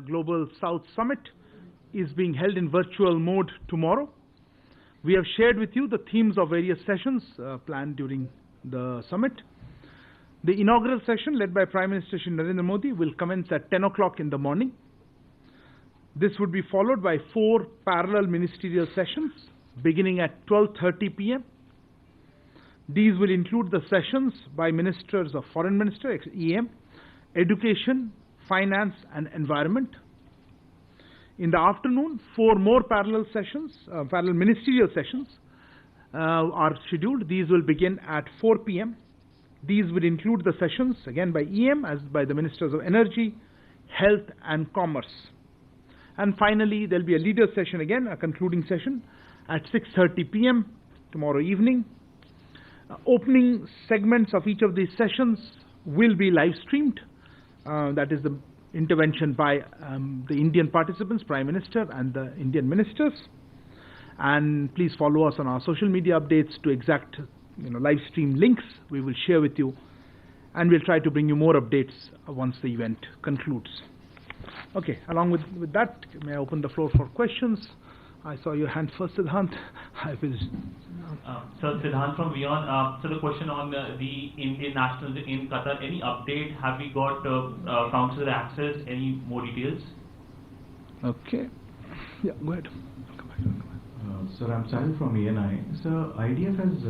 Global South Summit is being held in virtual mode tomorrow. We have shared with you the themes of various sessions planned during the summit. The inaugural session, led by Prime Minister Shri Narendra Modi, will commence at 10 o'clock in the morning. This would be followed by 4 parallel ministerial sessions beginning at 12:30 p.m. These will include the sessions by Ministers of Foreign Minister, EM, Education, Finance and Environment. In the afternoon, 4 more parallel sessions, parallel ministerial sessions are scheduled. These will begin at 4 p.m. These will include the sessions, again by EM, as by the Ministers of Energy, Health and Commerce. And finally, there will be a leader session again, a concluding session, at 6:30 p.m. tomorrow evening. Opening segments of each of these sessions will be live streamed. That is the intervention by the Indian participants, Prime Minister and the Indian ministers. And please follow us on our social media updates to exact live stream links we will share with you. And we'll try to bring you more updates once the event concludes. Okay, along with that, may I open the floor for questions? I saw your hand first, Siddhant. So Siddhant from Vion. So the question on the Indian nationals in Qatar, any update? Have we got consular access? Any more details? Okay. Yeah, go ahead. Sir, I'm Sahil from ENI. Sir, IDF has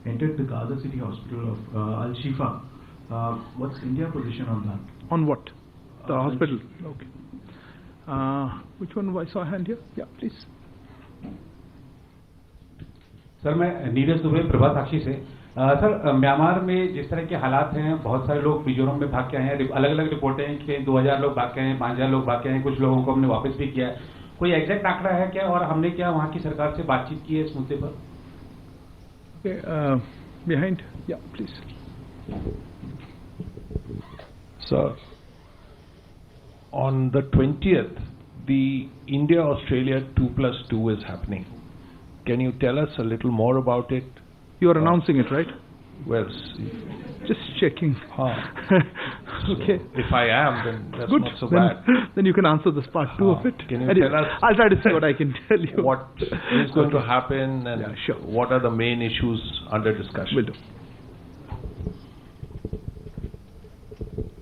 entered the Gaza City Hospital of Al-Shifa. What's India's position on that? On what? The hospital? Okay. Which one? I saw a hand here. Yeah, please. Sir मैं नीरज दुबे प्रभात साक्षी से sir Myanmar में जिस तरह के हालात हैं बहुत सारे लोग मिजोरम में भाग के आए हैं अलग अलग रिपोर्टें हैं कि 2000 लोग भाग के आए हैं 5000 लोग भाग के आए हैं कुछ लोगों को हमने वापस भी किया है कोई एग्जैक्ट आंकड़ा है क्या और हमने क्या वहाँ की सरकार से बातचीत की है इस मुद्दे पर Behind, yeah, please. Sir, on the 20th, the India-Australia 2+2 is happening. Can you tell us a little more about it? You are announcing it, right? Well, just checking. Okay. If I am, then that's good. Not so bad. Then you can answer this part 2 of it. Can you tell us? I'll try to see what I can tell you. What is going to happen and yeah, sure. What are the main issues under discussion? Will do.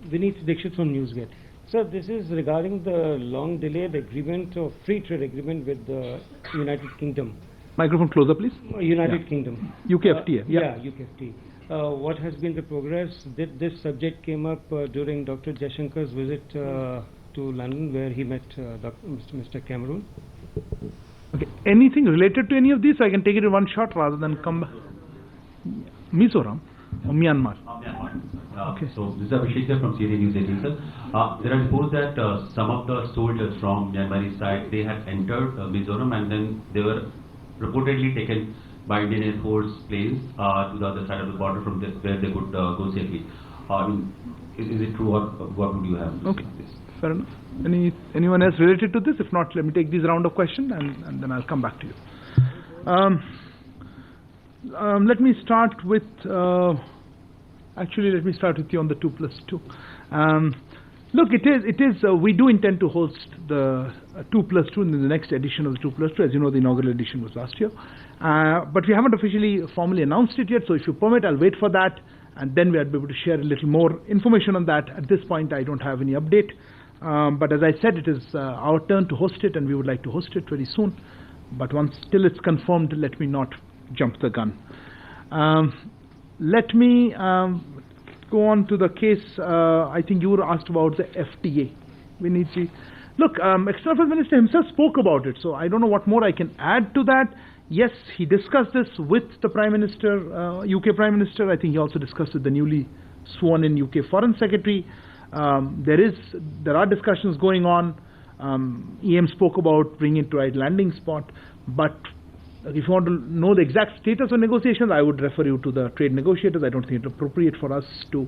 Vineet Dixit from NewsX. Sir, this is regarding the long-delayed agreement of free trade agreement with the United Kingdom. Microphone closer, please. United Kingdom. UKFTA. Yeah, UKFTA. What has been the progress? This subject came up during Dr. Jaishankar's visit to London, where he met Mr. Cameron. Okay. Anything related to any of these? I can take it in one shot rather than come back. Mizoram or Myanmar? Myanmar. Okay. So this is Abhishek from CNN News 18, sir. There are reports that some of the soldiers from Myanmar side, they had entered Mizoram and then they were reportedly taken by Indian Air Force planes to the other side of the border from where they could go safely. Is it true or what would you have to okay. say on this? Fair enough. Anyone else related to this? If not, let me take this round of questions and then I'll come back to you. Let me start with actually let me start with you on the 2+2. Look, we do intend to host the 2+2 in the next edition of the 2+2. As you know, the inaugural edition was last year. But we haven't officially formally announced it yet, so if you permit, I'll wait for that, and then we'll be able to share a little more information on that. At this point, I don't have any update. But as I said, it is our turn to host it, and we would like to host it very soon. But till it's confirmed, let me not jump the gun. Let me go on to the case. I think you were asked about the FTA. Look, External Affairs Minister himself spoke about it, so I don't know what more I can add to that. Yes, he discussed this with the Prime Minister, UK Prime Minister. I think he also discussed with the newly sworn-in UK Foreign Secretary. There are discussions going on. EM spoke about bringing it to a right landing spot, but if you want to know the exact status of negotiations, I would refer you to the trade negotiators. I don't think it's appropriate for us to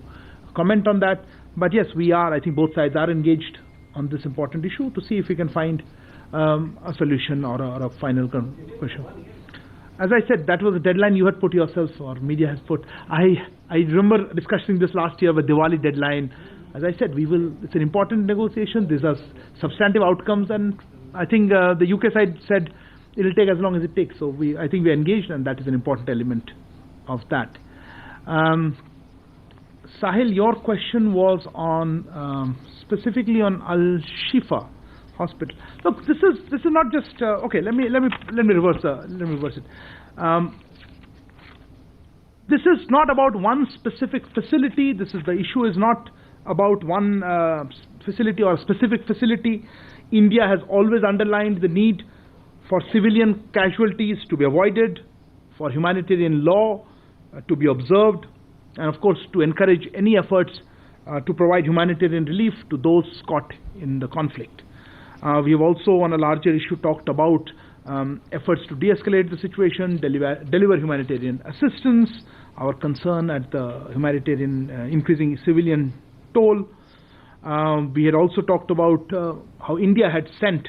comment on that. But yes, I think both sides are engaged on this important issue to see if we can find a solution or a final conclusion. As I said, that was a deadline you had put yourself or media has put. I remember discussing this last year with Diwali deadline. as I said, it's an important negotiation. These are substantive outcomes, and I think the UK side said it'll take as long as it takes. So I think we're engaged, and that is an important element of that. Sahil, your question was on specifically on Al Shifa Hospital. Look, this is not just okay. Let me reverse it. This is not about one specific facility. The issue is not about one facility or a specific facility. India has always underlined the need for civilian casualties to be avoided, for humanitarian law to be observed, and of course to encourage any efforts to provide humanitarian relief to those caught in the conflict. We have also, on a larger issue, talked about efforts to de-escalate the situation, deliver humanitarian assistance, our concern at the humanitarian increasing civilian toll. We had also talked about how India had sent,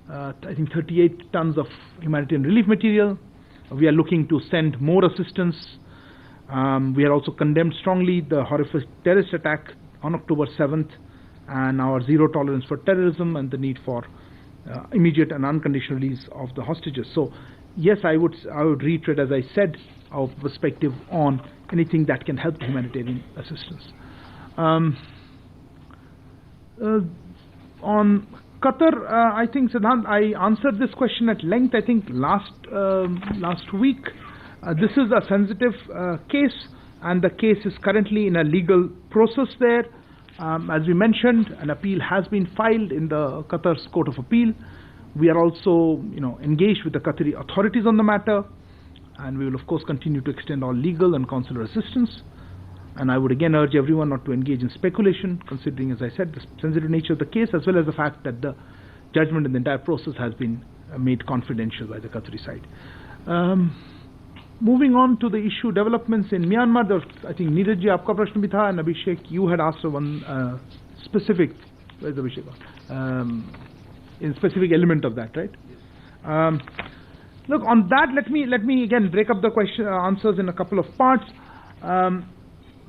I think, 38 tons of humanitarian relief material. We are looking to send more assistance. We had also condemned strongly the horrific terrorist attack on October 7th and our zero tolerance for terrorism and the need for immediate and unconditional release of the hostages. So yes, I would reiterate, as I said, our perspective on anything that can help humanitarian assistance. On Qatar, I think, Siddhant, I answered this question at length, I think, last week. This is a sensitive case, and the case is currently in a legal process there. As we mentioned, an appeal has been filed in the Qatar's Court of Appeal. We are also, engaged with the Qatari authorities on the matter, and we will, of course, continue to extend all legal and consular assistance. And I would again urge everyone not to engage in speculation, considering, as I said, the sensitive nature of the case, as well as the fact that the judgment in the entire process has been made confidential by the Qatari side. Moving on to the issue developments in Myanmar, I think Neeraj ji, aapka prashn bhi tha, and Abhishek, you had asked one specific, where's Abhishek? In specific element of that, right? Look, on that, let me again break up the question answers in a couple of parts.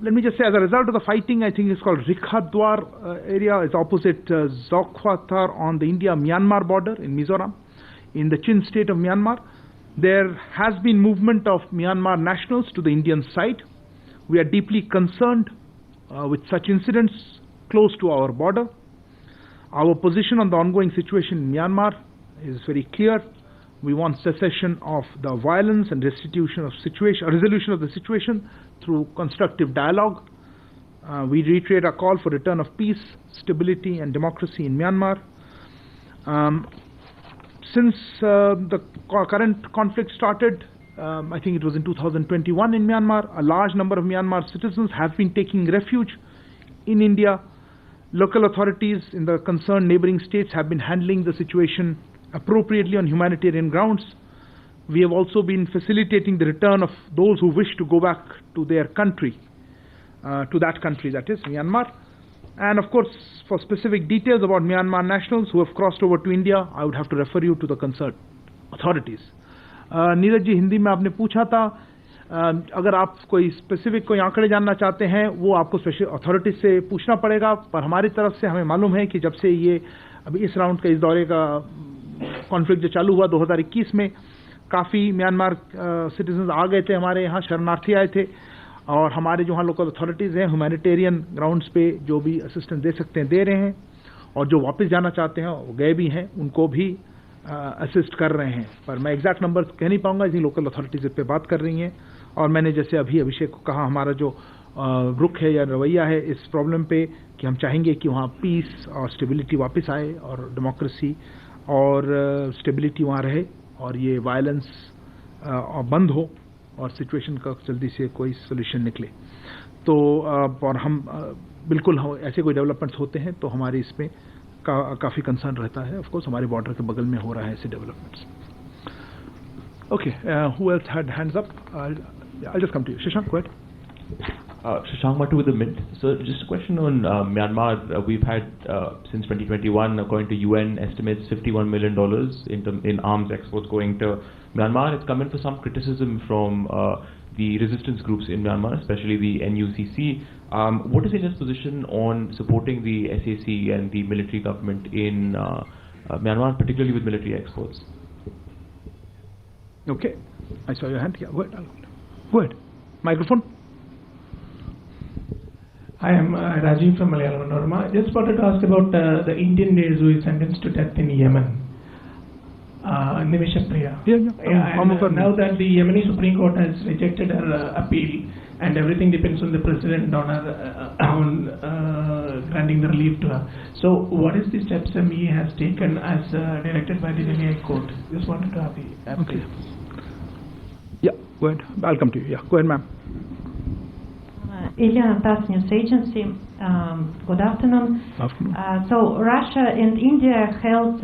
Let me just say, as a result of the fighting, I think it's called Rikhadwar area, is opposite Zokhwathar on the India-Myanmar border in Mizoram, in the Chin state of Myanmar. There has been movement of Myanmar nationals to the Indian side. We are deeply concerned with such incidents close to our border. Our position on the ongoing situation in Myanmar is very clear. We want cessation of the violence and resolution of the situation through constructive dialogue. We reiterate our call for return of peace, stability, and democracy in Myanmar. Since the current conflict started, I think it was in 2021 in Myanmar, a large number of Myanmar citizens have been taking refuge in India. Local authorities in the concerned neighboring states have been handling the situation appropriately on humanitarian grounds. We have also been facilitating the return of those who wish to go back to their country, to that country, that is Myanmar. And of course, for specific details about Myanmar nationals who have crossed over to India, I would have to refer you to the concerned authorities. Neeraj ji, Hindi में आपने पूछा था, अगर आप कोई specific कोई आंकड़े जानना चाहते हैं, वो आपको स्पेशल अथॉरिटीज से पूछना पड़ेगा, पर हमारी तरफ से हमें मालूम है कि जब से ये अभी इस राउंड का, इस दौरे का कॉन्फ्लिक्ट जो चालू हुआ 2021 में, काफ़ी म्यांमार सिटीजन्स आ गए थे हमारे यहाँ, शरणार्थी आए थे, और हमारे जो वहाँ लोकल अथॉरिटीज़ हैं ह्यूमैनिटेरियन ग्राउंड्स पे जो भी असिस्टेंस दे सकते हैं दे रहे हैं, और जो वापस जाना चाहते हैं वो गए भी हैं, उनको भी असिस्ट कर रहे हैं। पर मैं एग्जैक्ट नंबर कह नहीं पाऊंगा, इसी लोकल अथॉरिटीज़ पे बात कर रही हैं। और मैंने जैसे अभी अभिषेक को कहा, हमारा जो रुख है या रवैया है इस प्रॉब्लम पे कि हम चाहेंगे कि वहाँ पीस और स्टेबिलिटी वापस आए और डेमोक्रेसी और स्टेबिलिटी वहाँ रहे और ये वायलेंस बंद हो और सिचुएशन का जल्दी से कोई सोल्यूशन निकले। तो और हम बिल्कुल ऐसे कोई डेवलपमेंट्स होते हैं तो हमारे इसमें काफ़ी कंसर्न रहता है। ऑफ कोर्स हमारे बॉर्डर के बगल में हो रहा है ऐसे developments. Okay, who else had hands up? I'll just come to you. Shashank, go ahead. Shashank Matu with the Mint. So just a question on Myanmar. We've had, since 2021, according to UN estimates, $51 million in arms exports going to Myanmar. It's come in for some criticism from the resistance groups in Myanmar, especially the NUCC. What is India's position on supporting the SAC and the military government in Myanmar, particularly with military exports? Okay, I saw your hand. Yeah, go ahead. Go ahead. Microphone. I am Rajiv from Malayalam Norma. I just wanted to ask about the Indian lady who is sentenced to death in Yemen. Nimisha Priya. Now that the Yemeni Supreme Court has rejected her appeal, and everything depends on the president on her granting the relief to her. So, what is the steps ME has taken as directed by the Delhi High Court? Just wanted to have the okay. Yeah, go ahead. I'll come to you. Yeah, go ahead, ma'am. Eliana TASS News Agency. Good afternoon. So Russia and India held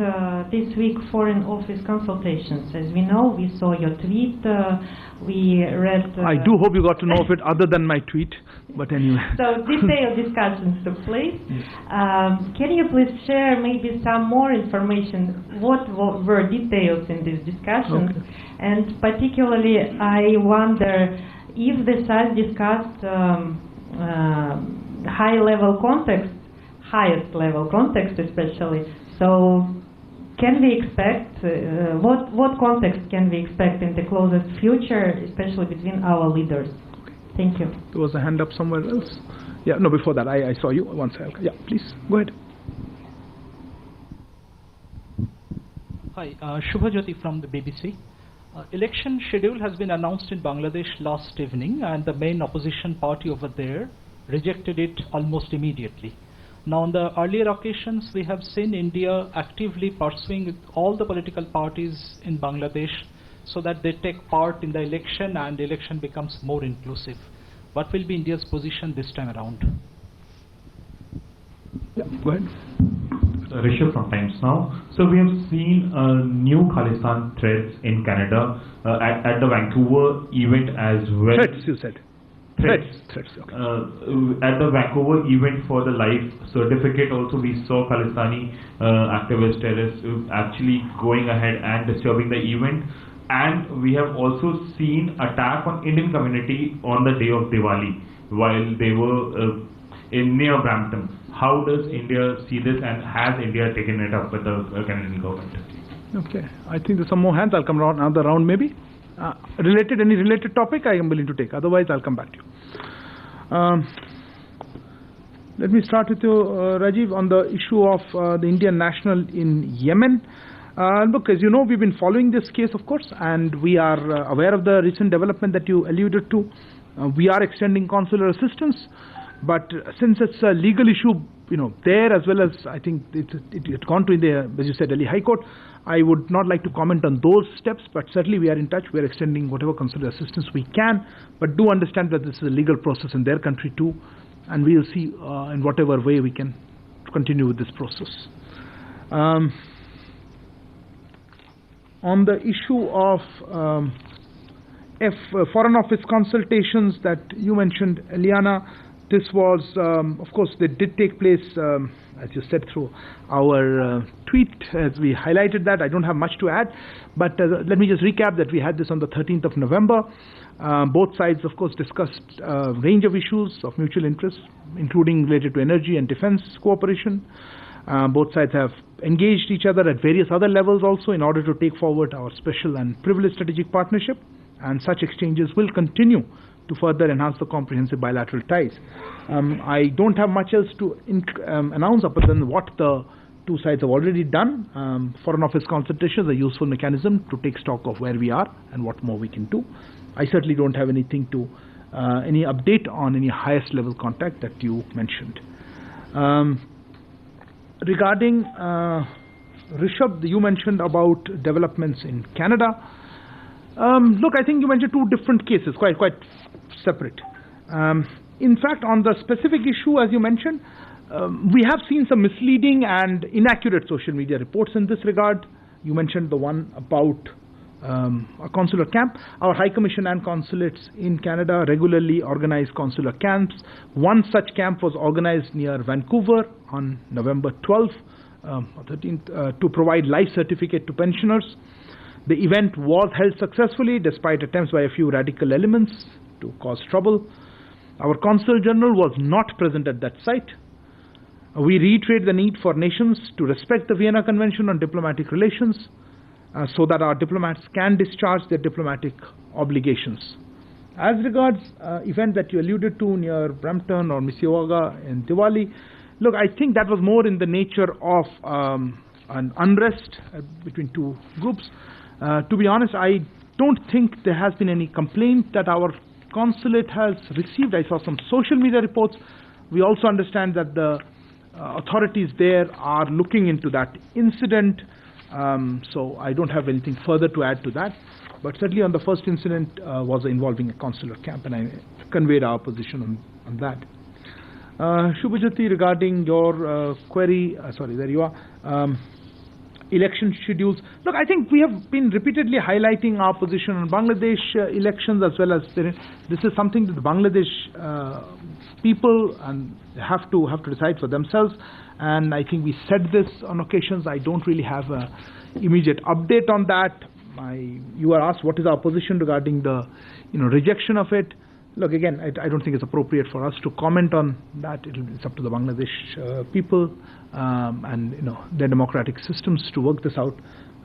this week foreign office consultations. As we know, we saw your tweet. We read. I do hope you got to know of it other than my tweet. But anyway. So detailed discussions took place. Can you please share maybe some more information? What were details in these discussions? Okay. And particularly, I wonder if the sides discussed high-level context, highest level context especially. So can we expect, what context can we expect in the closest future, especially between our leaders? Thank you. There was a hand up somewhere else. Yeah, no, before that, I saw you once. Yeah, please, go ahead. Hi, Shubhajyoti from the BBC. Election schedule has been announced in Bangladesh last evening, and the main opposition party over there rejected it almost immediately. Now, on the earlier occasions, we have seen India actively pursuing all the political parties in Bangladesh so that they take part in the election and the election becomes more inclusive. What will be India's position this time around? Yeah, go ahead. Rishabh from Times Now. So we have seen new Khalistan threats in Canada at the Vancouver event as well. Threats, you said. Threats. Okay. At the Vancouver event for the life certificate also we saw Khalistani activist terrorists actually going ahead and disturbing the event. And we have also seen attack on Indian community on the day of Diwali while they were in near Brampton. How does India see this, and has India taken it up with the Canadian government? Okay, I think there's some more hands. I'll come around another round maybe. Any related topic I am willing to take. Otherwise, I'll come back to you. Let me start with you, Rajiv, on the issue of the Indian national in Yemen. Look, as you know, we've been following this case, of course, and we are aware of the recent development that you alluded to. We are extending consular assistance. But since it's a legal issue, there as well as I think it's gone to the, as you said, Delhi High Court, I would not like to comment on those steps, but certainly we are in touch. We are extending whatever consular assistance we can, but do understand that this is a legal process in their country too, and we will see in whatever way we can continue with this process. On the issue of Foreign Office consultations that you mentioned, Eliana, this was, of course, they did take place, as you said, through our tweet, as we highlighted that. I don't have much to add, but let me just recap that we had this on the 13th of November. Both sides, of course, discussed a range of issues of mutual interest, including related to energy and defense cooperation. Both sides have engaged each other at various other levels also in order to take forward our special and privileged strategic partnership, and such exchanges will continue to further enhance the comprehensive bilateral ties. I don't have much else to announce other than what the two sides have already done. Foreign Office consultations are a useful mechanism to take stock of where we are and what more we can do. I certainly don't have anything to, any update on any highest level contact that you mentioned. Regarding Rishabh, you mentioned about developments in Canada. Look, I think you mentioned two different cases, quite separate. In fact, on the specific issue, as you mentioned, we have seen some misleading and inaccurate social media reports in this regard. You mentioned the one about a consular camp. Our High Commission and consulates in Canada regularly organize consular camps. One such camp was organized near Vancouver on November 12th or 13th to provide life certificate to pensioners. The event was held successfully despite attempts by a few radical elements to cause trouble. Our Consul General was not present at that site. We reiterate the need for nations to respect the Vienna Convention on Diplomatic Relations so that our diplomats can discharge their diplomatic obligations. As regards event that you alluded to near Brampton or Mississauga in Diwali, look, I think that was more in the nature of an unrest between two groups. To be honest, I don't think there has been any complaint that our consulate has received. I saw some social media reports. We also understand that the authorities there are looking into that incident, so I don't have anything further to add to that. But certainly on the first incident was involving a consular camp, and I conveyed our position on that. Shubhajyoti, regarding your query, sorry, there you are. Election schedules. Look, I think we have been repeatedly highlighting our position on Bangladesh elections, as well as this is something that the Bangladesh people and have to decide for themselves. And I think we said this on occasions. I don't really have an immediate update on that. You are asked what is our position regarding the rejection of it. Look, again, I don't think it's appropriate for us to comment on that. It's up to the Bangladesh people and their democratic systems to work this out.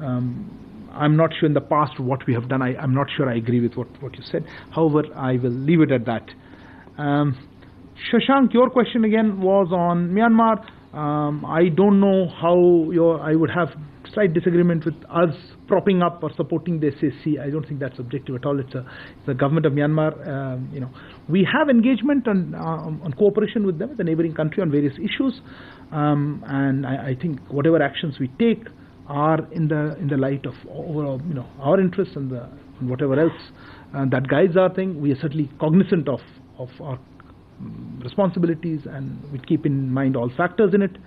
I'm not sure in the past what we have done. I'm not sure I agree with what you said. However, I will leave it at that. Shashank, your question again was on Myanmar. I don't know how I would have slight disagreement with us propping up or supporting the SAC. I don't think that's objective at all. It's the government of Myanmar. We have engagement on cooperation with them, the neighboring country, on various issues, and I think whatever actions we take are in the light of overall, our interests and whatever else that guides our thing. We are certainly cognizant of our responsibilities, and we keep in mind all factors in it.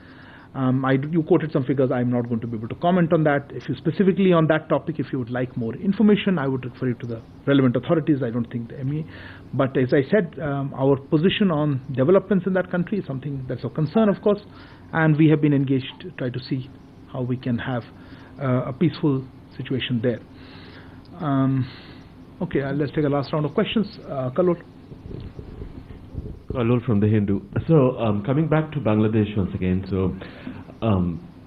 You quoted some figures. I'm not going to be able to comment on that. If you specifically on that topic, if you would like more information, I would refer you to the relevant authorities. I don't think the MEA. But as I said, our position on developments in that country is something that's of concern, of course, and we have been engaged to try to see how we can have a peaceful situation there. Okay, let's take a last round of questions. Kalol. Kalol from The Hindu. So, coming back to Bangladesh once again, so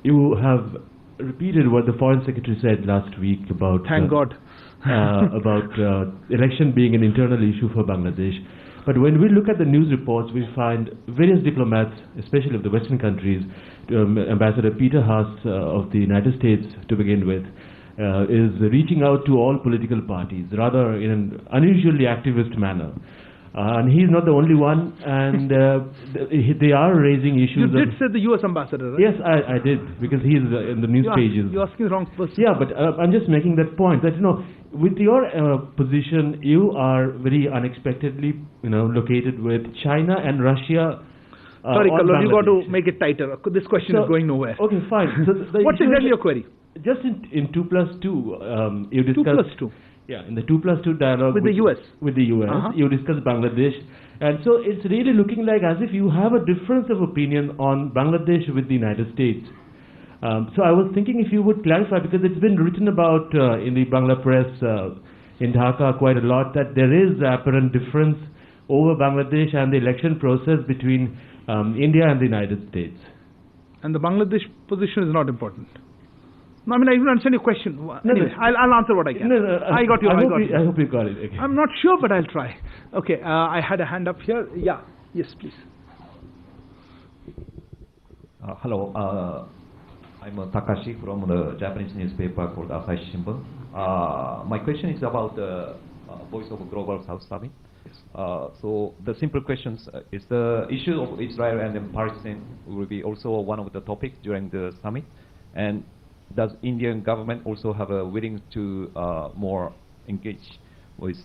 you have repeated what the Foreign Secretary said last week about thank God about election being an internal issue for Bangladesh. But when we look at the news reports, we find various diplomats, especially of the Western countries, Ambassador Peter Haas of the United States to begin with, is reaching out to all political parties, rather in an unusually activist manner. And he's not the only one, and they are raising issues. You did say the U.S. ambassador, right? Yes, I did, because he's in the news pages. You're asking the wrong person. Yeah, but I'm just making that point that, with your position, you are very unexpectedly, located with China and Russia. Sorry, Kalol, you got to make it tighter. This question is going nowhere. Okay, fine. So what's exactly your query? Just in 2+2, you discussed... 2+2. Yeah, in the 2+2 dialogue with the US. With the US, you discussed Bangladesh, and so it's really looking like as if you have a difference of opinion on Bangladesh with the United States. So I was thinking if you would clarify, because it's been written about in the Bangla press in Dhaka quite a lot, that there is apparent difference over Bangladesh and the election process between India and the United States. And the Bangladesh position is not important. No, I mean, I don't understand your question. Anyway, I'll answer what I can. I got you. I hope you got it. Okay. I'm not sure, but I'll try. Okay, I had a hand up here. Yeah. Yes, please. Hello. I'm Takashi from the Japanese newspaper called Asahi Shimbun. My question is about the Voice of Global South Summit. So the simple question is the issue of Israel and Palestine will be also one of the topics during the summit, and does Indian government also have a willing to more engage with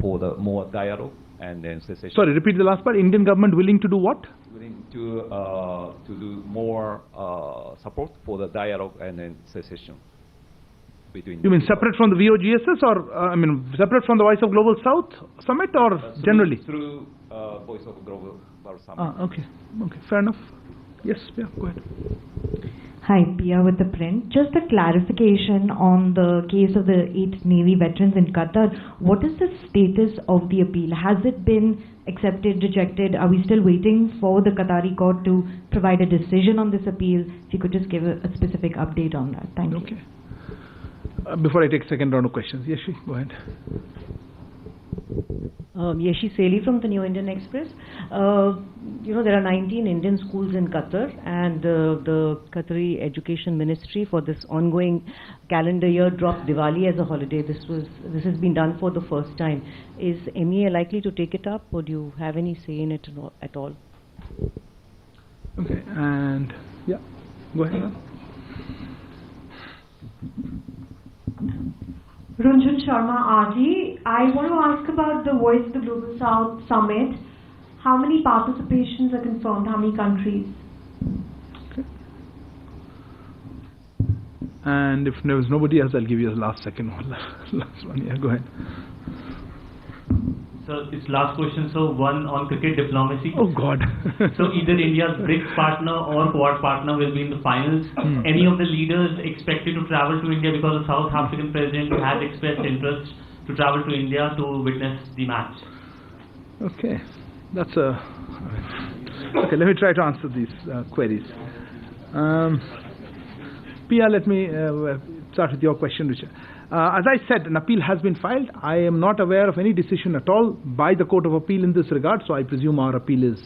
for the more dialogue and then cessation? Sorry, repeat the last part. Indian government willing to do what? Willing to do more support for the dialogue and then cessation between. You mean separate from the VOGSS, or separate from the Voice of Global South Summit, or generally? Through Voice of Global Summit. Okay, fair enough. Yes, yeah, go ahead. Hi, Pia with the print. Just a clarification on the case of the 8 Navy veterans in Qatar. What is the status of the appeal? Has it been accepted, rejected? Are we still waiting for the Qatari court to provide a decision on this appeal? If you could just give a specific update on that. Thank you. Okay. Before I take second round of questions, Yeshi, go ahead. Yeshi Seli from the New Indian Express. There are 19 Indian schools in Qatar, and the Qatari Education Ministry for this ongoing calendar year dropped Diwali as a holiday. This has been done for the first time. Is MEA likely to take it up, or do you have any say in it at all? Okay, and yeah, go ahead. Runjun Sharma, RG. I want to ask about the Voice of the Global South Summit. How many participations are confirmed? How many countries? Okay. And if there was nobody else, I'll give you the last second one. Last one, yeah, go ahead. So it's last question. So one on cricket diplomacy. Oh God. So either India's BRICS partner or Quad partner will be in the finals. Any of the leaders expected to travel to India because the South African president has expressed interest to travel to India to witness the match? Okay, that's a. Okay, let me try to answer these queries. Pia, let me start with your question, Richard. As I said, an appeal has been filed. I am not aware of any decision at all by the Court of Appeal in this regard, so I presume our appeal is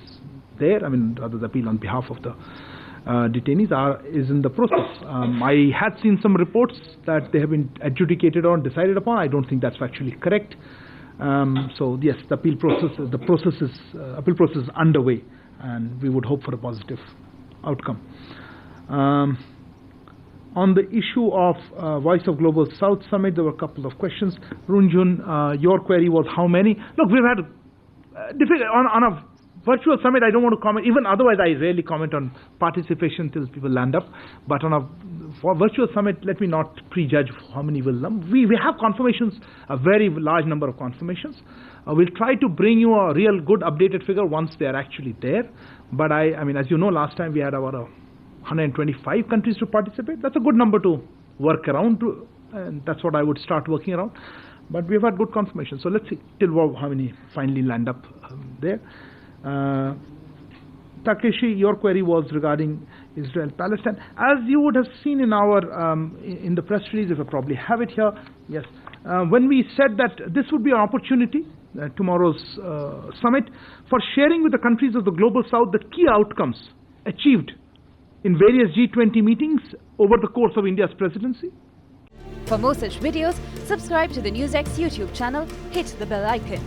there. I mean, rather the appeal on behalf of the detainees is in the process. I had seen some reports that they have been adjudicated on, decided upon. I don't think that's factually correct. So yes, the appeal process is underway, and we would hope for a positive outcome. On the issue of Voice of Global South Summit, there were a couple of questions. Runjun, your query was how many? Look, we've had on a virtual summit. I don't want to comment. Even otherwise, I rarely comment on participation till people land up. But for a virtual summit, let me not prejudge how many will come. We have confirmations, a very large number of confirmations. We'll try to bring you a real good updated figure once they are actually there. But I mean, as you know, last time we had about 125 countries to participate. That's a good number to work around, and that's what I would start working around. But we've had good confirmation. So let's see till how many finally land up there. Takeshi, your query was regarding Israel-Palestine. As you would have seen in our in the press release, if I probably have it here, yes. When we said that this would be an opportunity, tomorrow's summit, for sharing with the countries of the Global South the key outcomes achieved in various G20 meetings over the course of India's presidency. For more such videos, subscribe to the NewsX YouTube channel, hit the bell icon.